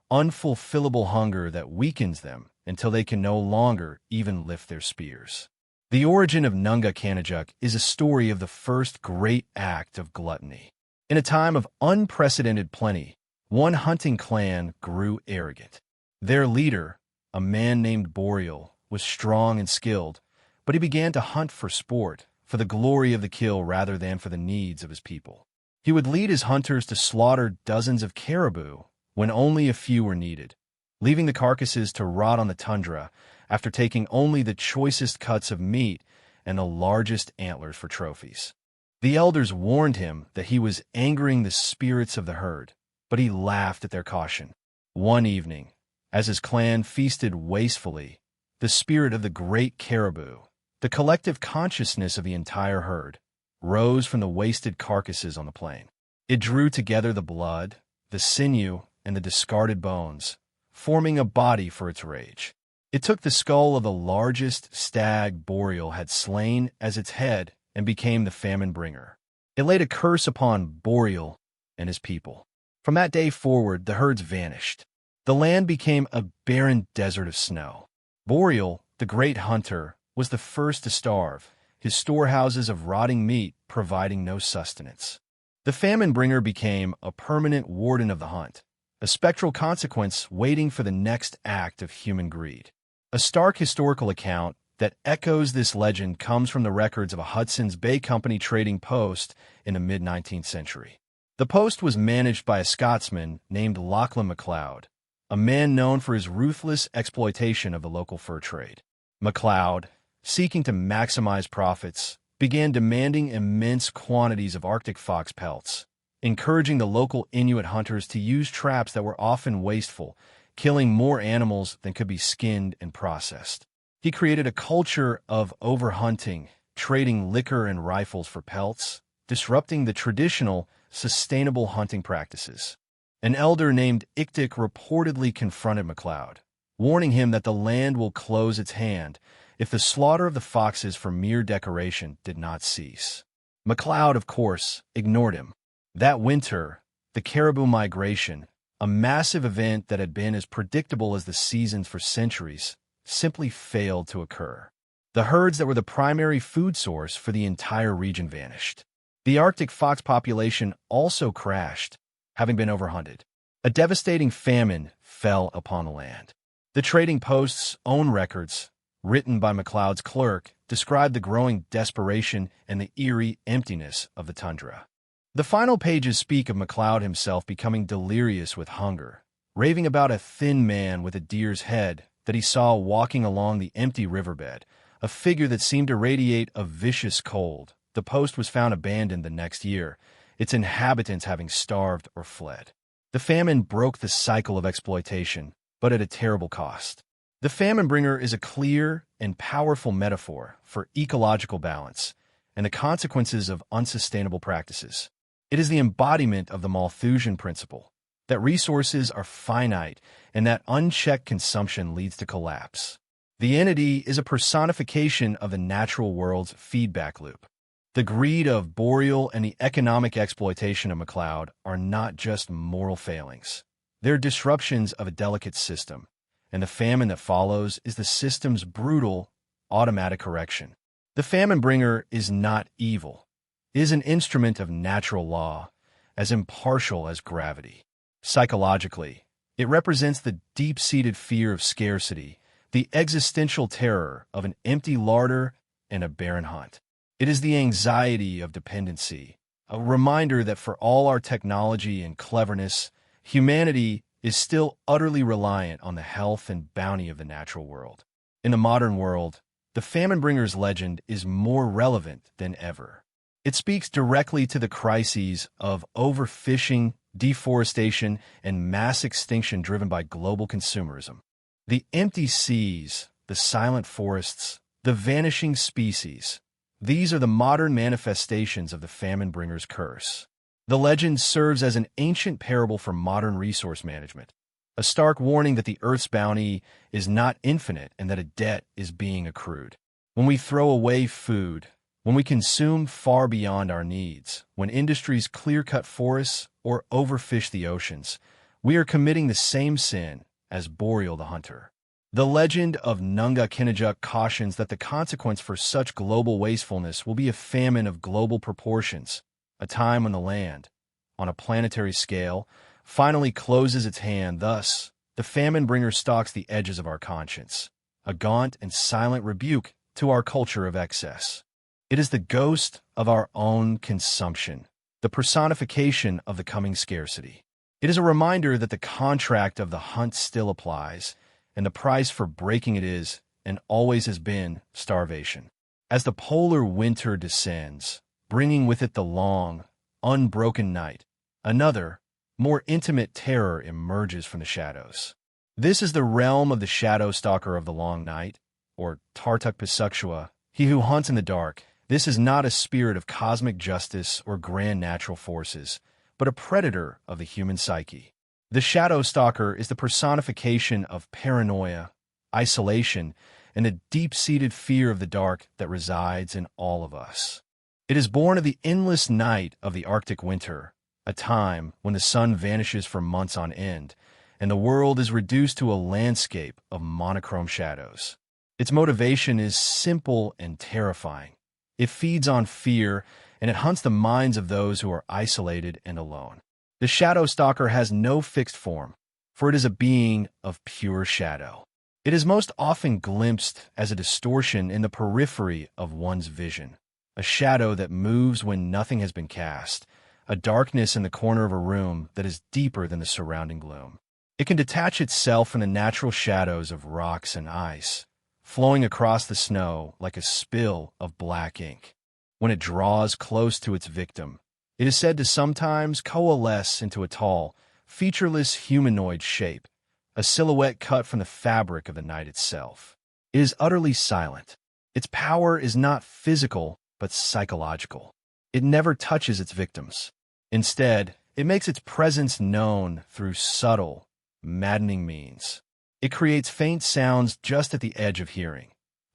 unfulfillable hunger that weakens them until they can no longer even lift their spears. The origin of Nunga Kanajuk is a story of the first great act of gluttony. In a time of unprecedented plenty, one hunting clan grew arrogant. Their leader, a man named Boreal, was strong and skilled, but he began to hunt for sport, for the glory of the kill rather than for the needs of his people. He would lead his hunters to slaughter dozens of caribou when only a few were needed, leaving the carcasses to rot on the tundra after taking only the choicest cuts of meat and the largest antlers for trophies. The elders warned him that he was angering the spirits of the herd, but he laughed at their caution. One evening, as his clan feasted wastefully, the spirit of the great caribou, the collective consciousness of the entire herd, rose from the wasted carcasses on the plain. It drew together the blood, the sinew, and the discarded bones, forming a body for its rage. It took the skull of the largest stag Boreal had slain as its head and became the famine bringer. It laid a curse upon Boreal and his people. From that day forward, the herds vanished. The land became a barren desert of snow. Boreal, the great hunter, was the first to starve, his storehouses of rotting meat providing no sustenance. The famine bringer became a permanent warden of the hunt, a spectral consequence waiting for the next act of human greed. A stark historical account that echoes this legend comes from the records of a Hudson's Bay Company trading post in the mid-19th century. The post was managed by a Scotsman named Lachlan MacLeod, a man known for his ruthless exploitation of the local fur trade. MacLeod, seeking to maximize profits, began demanding immense quantities of Arctic fox pelts, encouraging the local Inuit hunters to use traps that were often wasteful, killing more animals than could be skinned and processed. He created a culture of overhunting, trading liquor and rifles for pelts, disrupting the traditional, sustainable hunting practices. An elder named Ictic reportedly confronted MacLeod, warning him that the land will close its hand if the slaughter of the foxes for mere decoration did not cease. MacLeod, of course, ignored him. That winter, the caribou migration, A massive event that had been as predictable as the seasons for centuries simply failed to occur. The herds that were the primary food source for the entire region vanished. The Arctic fox population also crashed, having been overhunted. A devastating famine fell upon the land. The Trading Post's own records, written by MacLeod's clerk, described the growing desperation and the eerie emptiness of the tundra. The final pages speak of MacLeod himself becoming delirious with hunger, raving about a thin man with a deer's head that he saw walking along the empty riverbed, a figure that seemed to radiate a vicious cold. The post was found abandoned the next year, its inhabitants having starved or fled. The famine broke the cycle of exploitation, but at a terrible cost. The famine bringer is a clear and powerful metaphor for ecological balance and the consequences of unsustainable practices. It is the embodiment of the Malthusian principle, that resources are finite and that unchecked consumption leads to collapse. The entity is a personification of the natural world's feedback loop. The greed of Boreal and the economic exploitation of MacLeod are not just moral failings. They're disruptions of a delicate system, and the famine that follows is the system's brutal, automatic correction. The famine bringer is not evil. It is an instrument of natural law, as impartial as gravity. Psychologically, it represents the deep-seated fear of scarcity, the existential terror of an empty larder and a barren hunt. It is the anxiety of dependency, a reminder that for all our technology and cleverness, humanity is still utterly reliant on the health and bounty of the natural world. In the modern world, the famine bringer's legend is more relevant than ever. It speaks directly to the crises of overfishing, deforestation, and mass extinction driven by global consumerism. The empty seas, the silent forests, the vanishing species, these are the modern manifestations of the famine bringer's curse. The legend serves as an ancient parable for modern resource management, a stark warning that the Earth's bounty is not infinite and that a debt is being accrued. When we throw away food, when we consume far beyond our needs, when industries clear-cut forests or overfish the oceans, we are committing the same sin as Boreal the hunter. The legend of Nunga Kinnijuk cautions that the consequence for such global wastefulness will be a famine of global proportions, a time when the land, on a planetary scale, finally closes its hand. Thus, the famine bringer stalks the edges of our conscience, a gaunt and silent rebuke to our culture of excess. It is the ghost of our own consumption, the personification of the coming scarcity. It is a reminder that the contract of the hunt still applies, and the price for breaking it is, and always has been, starvation. As the polar winter descends, bringing with it the long, unbroken night, another, more intimate terror emerges from the shadows. This is the realm of the shadow stalker of the long night, or Tartuk Pisuksua, he who hunts in the dark. This is not a spirit of cosmic justice or grand natural forces, but a predator of the human psyche. The shadow stalker is the personification of paranoia, isolation, and the deep-seated fear of the dark that resides in all of us. It is born of the endless night of the Arctic winter, a time when the sun vanishes for months on end, and the world is reduced to a landscape of monochrome shadows. Its motivation is simple and terrifying. It feeds on fear, and it hunts the minds of those who are isolated and alone. The shadow stalker has no fixed form, for it is a being of pure shadow. It is most often glimpsed as a distortion in the periphery of one's vision, a shadow that moves when nothing has been cast, a darkness in the corner of a room that is deeper than the surrounding gloom. It can detach itself from the natural shadows of rocks and ice, flowing across the snow like a spill of black ink. When it draws close to its victim, it is said to sometimes coalesce into a tall, featureless humanoid shape, a silhouette cut from the fabric of the night itself. It is utterly silent. Its power is not physical, but psychological. It never touches its victims. Instead, it makes its presence known through subtle, maddening means. It creates faint sounds just at the edge of hearing,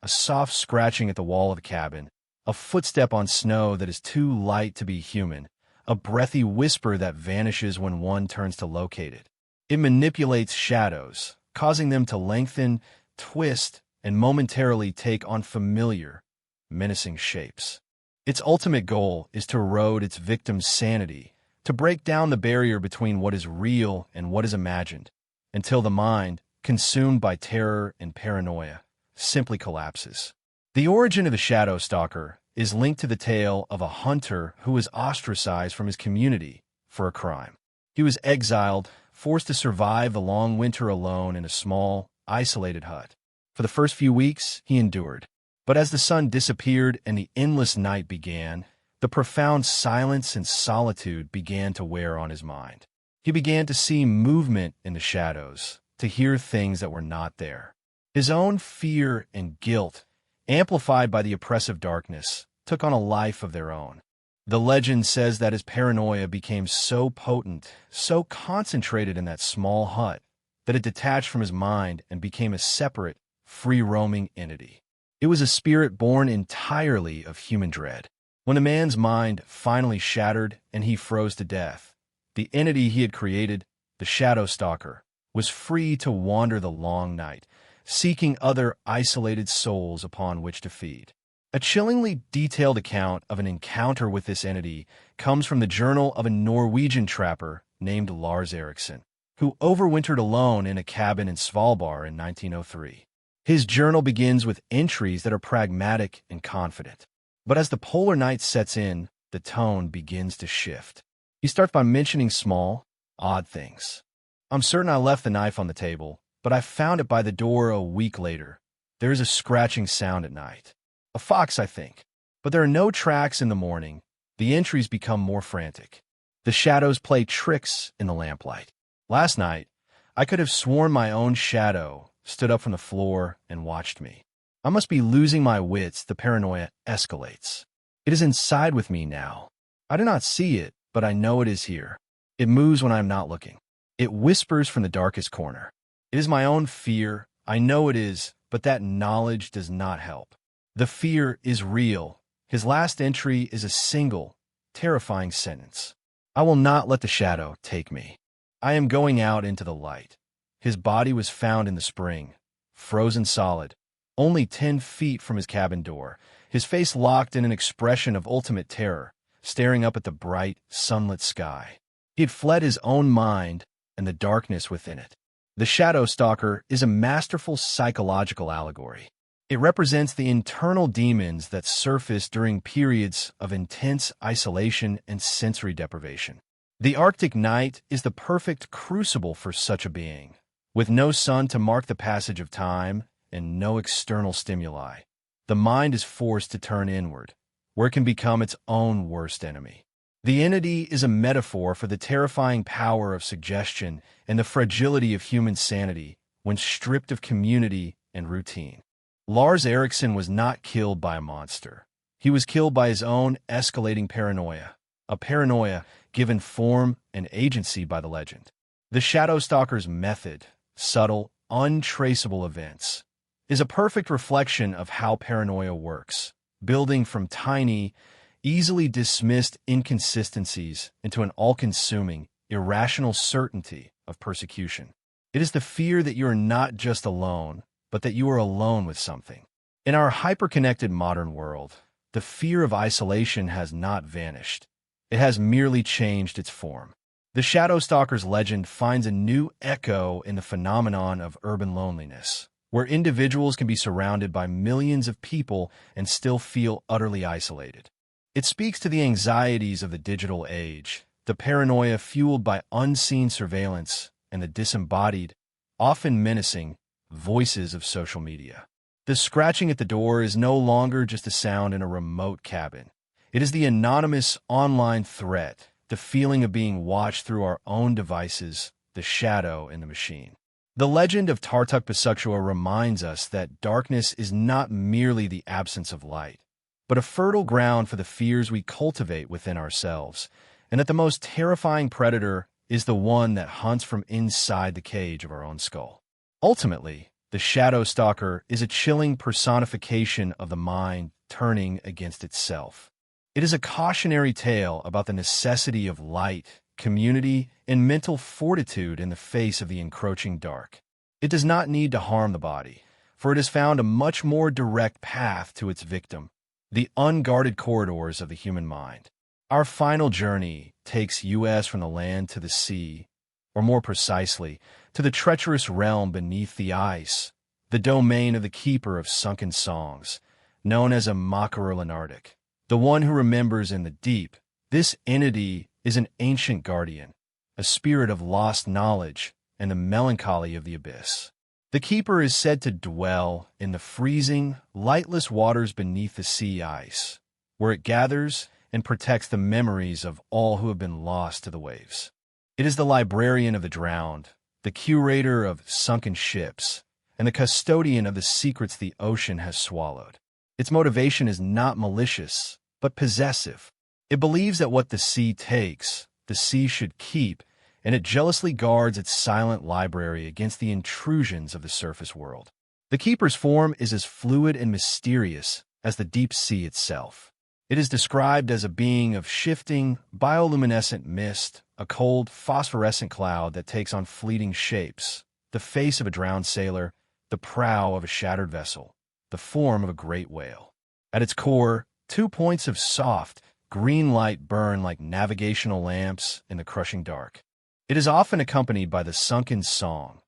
a soft scratching at the wall of the cabin, a footstep on snow that is too light to be human, a breathy whisper that vanishes when one turns to locate it. It manipulates shadows, causing them to lengthen, twist, and momentarily take on familiar, menacing shapes. Its ultimate goal is to erode its victim's sanity, to break down the barrier between what is real and what is imagined, until the mind, consumed by terror and paranoia, simply collapses. The origin of the shadow stalker is linked to the tale of a hunter who was ostracized from his community for a crime. He was exiled, forced to survive the long winter alone in a small, isolated hut. For the first few weeks, he endured. But as the sun disappeared and the endless night began, the profound silence and solitude began to wear on his mind. He began to see movement in the shadows, to hear things that were not there. His own fear and guilt, amplified by the oppressive darkness, took on a life of their own. The legend says that his paranoia became so potent, so concentrated in that small hut, that it detached from his mind and became a separate, free-roaming entity. It was a spirit born entirely of human dread. When a man's mind finally shattered and he froze to death, the entity he had created, the shadow stalker, was free to wander the long night, seeking other isolated souls upon which to feed. A chillingly detailed account of an encounter with this entity comes from the journal of a Norwegian trapper named Lars Eriksson, who overwintered alone in a cabin in Svalbard in 1903. His journal begins with entries that are pragmatic and confident. But as the polar night sets in, the tone begins to shift. He starts by mentioning small, odd things. "I'm certain I left the knife on the table, but I found it by the door a week later. There is a scratching sound at night. A fox, I think. But there are no tracks in the morning." The entries become more frantic. The shadows play tricks in the lamplight. "Last night, I could have sworn my own shadow stood up from the floor and watched me. I must be losing my wits." The paranoia escalates. "It is inside with me now. I do not see it, but I know it is here. It moves when I am not looking. It whispers from the darkest corner. It is my own fear. I know it is, but that knowledge does not help. The fear is real." His last entry is a single, terrifying sentence. "I will not let the shadow take me. I am going out into the light." His body was found in the spring, frozen solid, only 10 feet from his cabin door, his face locked in an expression of ultimate terror, staring up at the bright, sunlit sky. He had fled his own mind and the darkness within it. The shadow stalker is a masterful psychological allegory. It represents the internal demons that surface during periods of intense isolation and sensory deprivation. The Arctic night is the perfect crucible for such a being. With no sun to mark the passage of time and no external stimuli, the mind is forced to turn inward, where it can become its own worst enemy. The entity is a metaphor for the terrifying power of suggestion and the fragility of human sanity when stripped of community and routine. Lars Eriksson was not killed by a monster. He was killed by his own escalating paranoia, a paranoia given form and agency by the legend. The shadow stalker's method, subtle, untraceable events, is a perfect reflection of how paranoia works, building from tiny, easily dismissed inconsistencies into an all-consuming, irrational certainty of persecution. It is the fear that you are not just alone, but that you are alone with something. In our hyper-connected modern world, the fear of isolation has not vanished. It has merely changed its form. The shadow stalker's legend finds a new echo in the phenomenon of urban loneliness, where individuals can be surrounded by millions of people and still feel utterly isolated. It speaks to the anxieties of the digital age, the paranoia fueled by unseen surveillance, and the disembodied, often menacing, voices of social media. The scratching at the door is no longer just a sound in a remote cabin. It is the anonymous online threat, the feeling of being watched through our own devices, the shadow in the machine. The legend of Tartuk Basukshua reminds us that darkness is not merely the absence of light, but a fertile ground for the fears we cultivate within ourselves, and that the most terrifying predator is the one that hunts from inside the cage of our own skull. Ultimately, the shadow stalker is a chilling personification of the mind turning against itself. It is a cautionary tale about the necessity of light community, and mental fortitude in the face of the encroaching dark. It does not need to harm the body, for it has found a much more direct path to its victim, the unguarded corridors of the human mind. Our final journey takes us from the land to the sea, or more precisely, to the treacherous realm beneath the ice, the domain of the keeper of sunken songs, known as a Makarlanardic, the one who remembers in the deep. This entity is an ancient guardian, a spirit of lost knowledge and the melancholy of the abyss. The keeper is said to dwell in the freezing, lightless waters beneath the sea ice, where it gathers and protects the memories of all who have been lost to the waves. It is the librarian of the drowned, the curator of sunken ships, and the custodian of the secrets the ocean has swallowed. Its motivation is not malicious, but possessive. It believes that what the sea takes, the sea should keep, and it jealously guards its silent library against the intrusions of the surface world. The keeper's form is as fluid and mysterious as the deep sea itself. It is described as a being of shifting, bioluminescent mist, a cold, phosphorescent cloud that takes on fleeting shapes, the face of a drowned sailor, the prow of a shattered vessel, the form of a great whale. At its core, 2 points of soft, green light burn like navigational lamps in the crushing dark. It is often accompanied by the sunken song,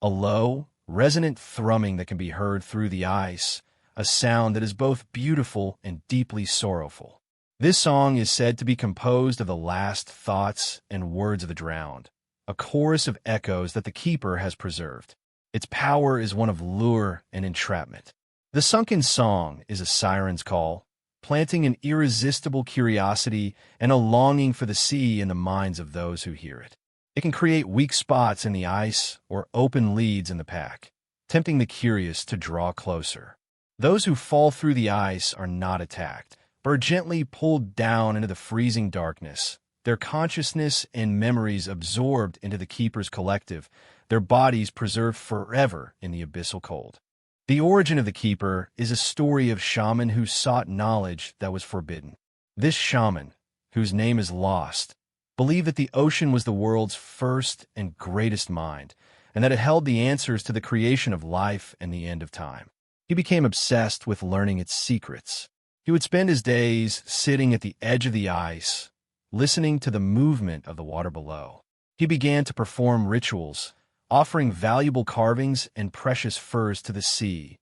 a low, resonant thrumming that can be heard through the ice, a sound that is both beautiful and deeply sorrowful. This song is said to be composed of the last thoughts and words of the drowned, a chorus of echoes that the keeper has preserved. Its power is one of lure and entrapment. The sunken song is a siren's call, planting an irresistible curiosity and a longing for the sea in the minds of those who hear it. It can create weak spots in the ice or open leads in the pack, tempting the curious to draw closer. Those who fall through the ice are not attacked, but are gently pulled down into the freezing darkness, their consciousness and memories absorbed into the keeper's collective, their bodies preserved forever in the abyssal cold. The origin of the keeper is a story of shaman who sought knowledge that was forbidden. This shaman, whose name is lost, believed that the ocean was the world's first and greatest mind, and that it held the answers to the creation of life and the end of time. He became obsessed with learning its secrets. He would spend his days sitting at the edge of the ice, listening to the movement of the water below. He began to perform rituals, offering valuable carvings and precious furs to the sea,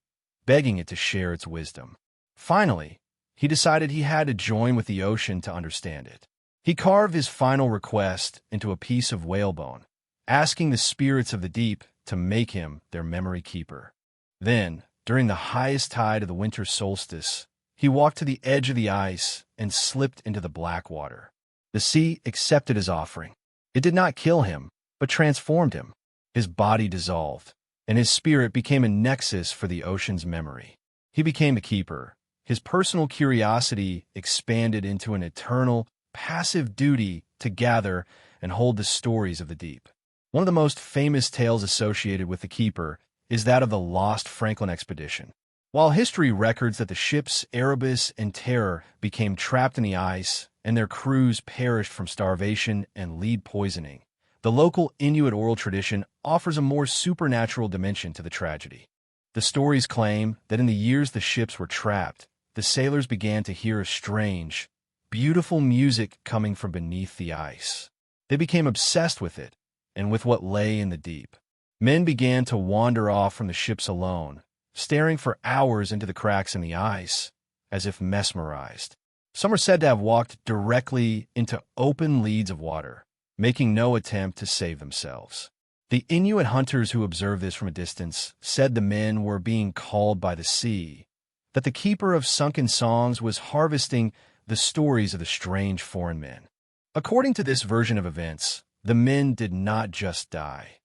begging it to share its wisdom. Finally, he decided he had to join with the ocean to understand it. He carved his final request into a piece of whalebone, asking the spirits of the deep to make him their memory keeper. Then, during the highest tide of the winter solstice, he walked to the edge of the ice and slipped into the black water. The sea accepted his offering. It did not kill him, but transformed him. His body dissolved, and his spirit became a nexus for the ocean's memory. He became a keeper. His personal curiosity expanded into an eternal, passive duty to gather and hold the stories of the deep. One of the most famous tales associated with the keeper is that of the lost Franklin expedition. While history records that the ships Erebus and Terror became trapped in the ice and their crews perished from starvation and lead poisoning, the local Inuit oral tradition offers a more supernatural dimension to the tragedy. The stories claim that in the years the ships were trapped, the sailors began to hear a strange, beautiful music coming from beneath the ice. They became obsessed with it and with what lay in the deep. Men began to wander off from the ships alone, staring for hours into the cracks in the ice, as if mesmerized. Some are said to have walked directly into open leads of water, making no attempt to save themselves. The Inuit hunters who observed this from a distance said the men were being called by the sea, that the keeper of sunken songs was harvesting the stories of the strange foreign men. According to this version of events, the men did not just die.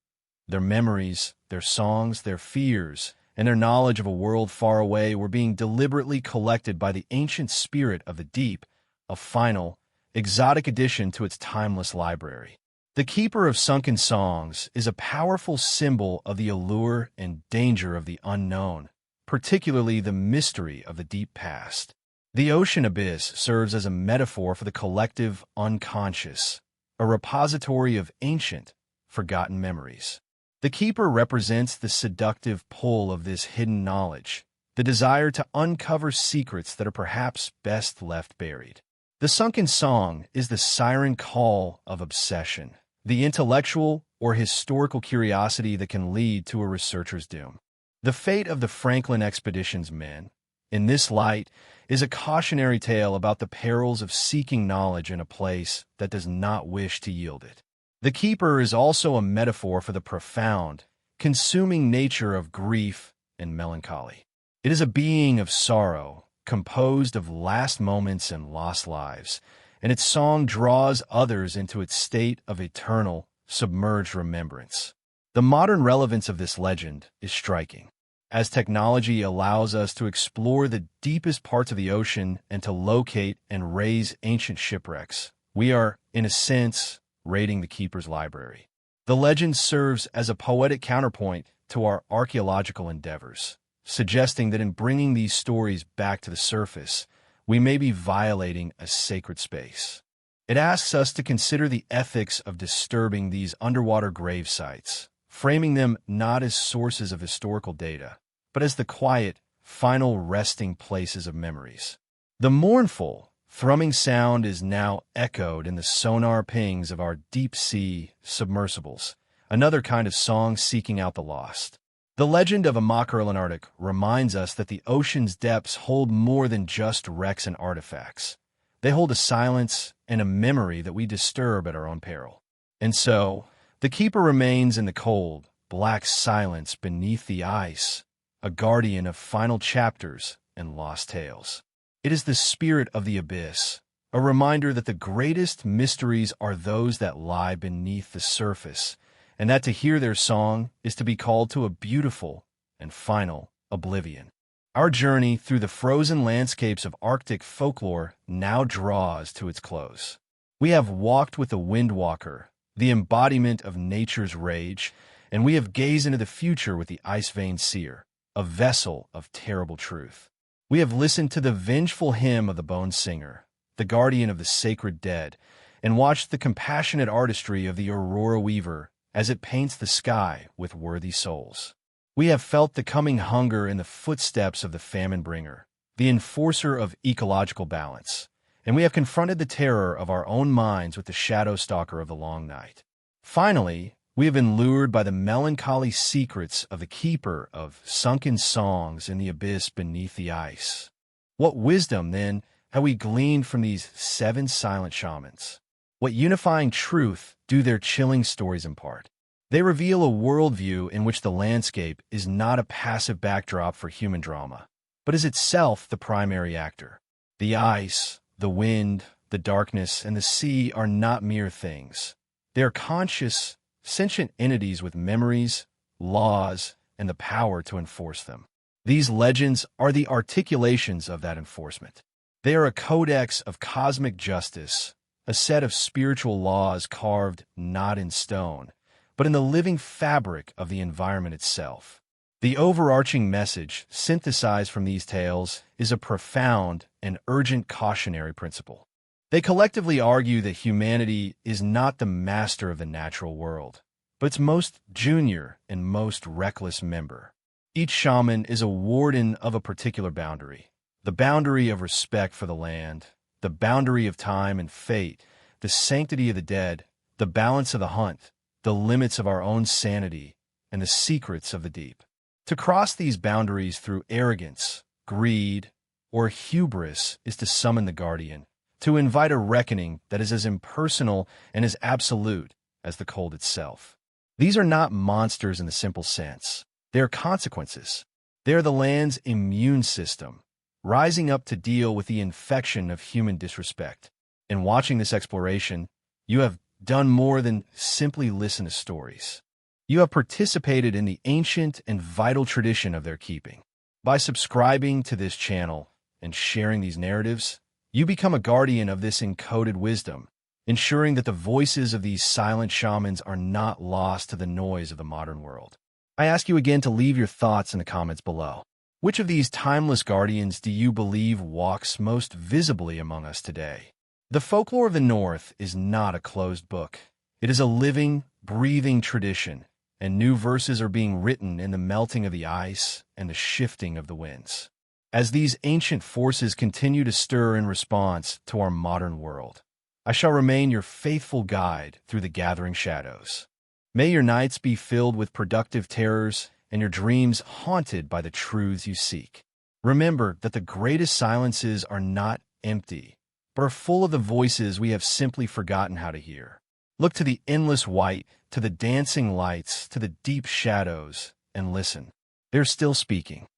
Their memories, their songs, their fears, and their knowledge of a world far away were being deliberately collected by the ancient spirit of the deep, a final, exotic addition to its timeless library. The keeper of sunken songs is a powerful symbol of the allure and danger of the unknown, particularly the mystery of the deep past. The ocean abyss serves as a metaphor for the collective unconscious, a repository of ancient, forgotten memories. The keeper represents the seductive pull of this hidden knowledge, the desire to uncover secrets that are perhaps best left buried. The sunken song is the siren call of obsession, the intellectual or historical curiosity that can lead to a researcher's doom. The fate of the Franklin expedition's men, in this light, is a cautionary tale about the perils of seeking knowledge in a place that does not wish to yield it. The keeper is also a metaphor for the profound, consuming nature of grief and melancholy. It is a being of sorrow, composed of last moments and lost lives, and its song draws others into its state of eternal, submerged remembrance. The modern relevance of this legend is striking. As technology allows us to explore the deepest parts of the ocean and to locate and raise ancient shipwrecks, we are, in a sense, raiding the keeper's library. The legend serves as a poetic counterpoint to our archaeological endeavors, suggesting that in bringing these stories back to the surface, we may be violating a sacred space. It asks us to consider the ethics of disturbing these underwater grave sites, framing them not as sources of historical data, but as the quiet, final resting places of memories. The mournful, thrumming sound is now echoed in the sonar pings of our deep-sea submersibles, another kind of song seeking out the lost. The legend of a mackerel in Arctic reminds us that the ocean's depths hold more than just wrecks and artifacts. They hold a silence and a memory that we disturb at our own peril. And so, the keeper remains in the cold, black silence beneath the ice, a guardian of final chapters and lost tales. It is the spirit of the abyss, a reminder that the greatest mysteries are those that lie beneath the surface, and that to hear their song is to be called to a beautiful and final oblivion. Our journey through the frozen landscapes of Arctic folklore now draws to its close. We have walked with the windwalker, the embodiment of nature's rage, and we have gazed into the future with the ice-veined seer, a vessel of terrible truth. We have listened to the vengeful hymn of the bone singer, the guardian of the sacred dead, and watched the compassionate artistry of the aurora weaver as it paints the sky with worthy souls. We have felt the coming hunger in the footsteps of the famine bringer, the enforcer of ecological balance, and we have confronted the terror of our own minds with the shadow stalker of the long night. Finally, we have been lured by the melancholy secrets of the keeper of sunken songs in the abyss beneath the ice. What wisdom, then, have we gleaned from these 7 silent shamans? What unifying truth do their chilling stories impart? They reveal a worldview in which the landscape is not a passive backdrop for human drama, but is itself the primary actor. The ice, the wind, the darkness, and the sea are not mere things. They are conscious, sentient entities with memories, laws, and the power to enforce them. These legends are the articulations of that enforcement. They are a codex of cosmic justice, a set of spiritual laws carved not in stone, but in the living fabric of the environment itself. The overarching message synthesized from these tales is a profound and urgent cautionary principle. They collectively argue that humanity is not the master of the natural world, but its most junior and most reckless member. Each shaman is a warden of a particular boundary, the boundary of respect for the land, the boundary of time and fate, the sanctity of the dead, the balance of the hunt, the limits of our own sanity, and the secrets of the deep. To cross these boundaries through arrogance, greed, or hubris is to summon the guardian, to invite a reckoning that is as impersonal and as absolute as the cold itself. These are not monsters in the simple sense. They are consequences. They are the land's immune system, rising up to deal with the infection of human disrespect. In watching this exploration, you have done more than simply listen to stories. You have participated in the ancient and vital tradition of their keeping. By subscribing to this channel and sharing these narratives, you become a guardian of this encoded wisdom, ensuring that the voices of these silent shamans are not lost to the noise of the modern world. I ask you again to leave your thoughts in the comments below. Which of these timeless guardians do you believe walks most visibly among us today? The folklore of the North is not a closed book. It is a living, breathing tradition, and new verses are being written in the melting of the ice and the shifting of the winds. As these ancient forces continue to stir in response to our modern world, I shall remain your faithful guide through the gathering shadows. May your nights be filled with productive terrors and your dreams haunted by the truths you seek. Remember that the greatest silences are not empty, but are full of the voices we have simply forgotten how to hear. Look to the endless white, to the dancing lights, to the deep shadows, and listen. They're still speaking.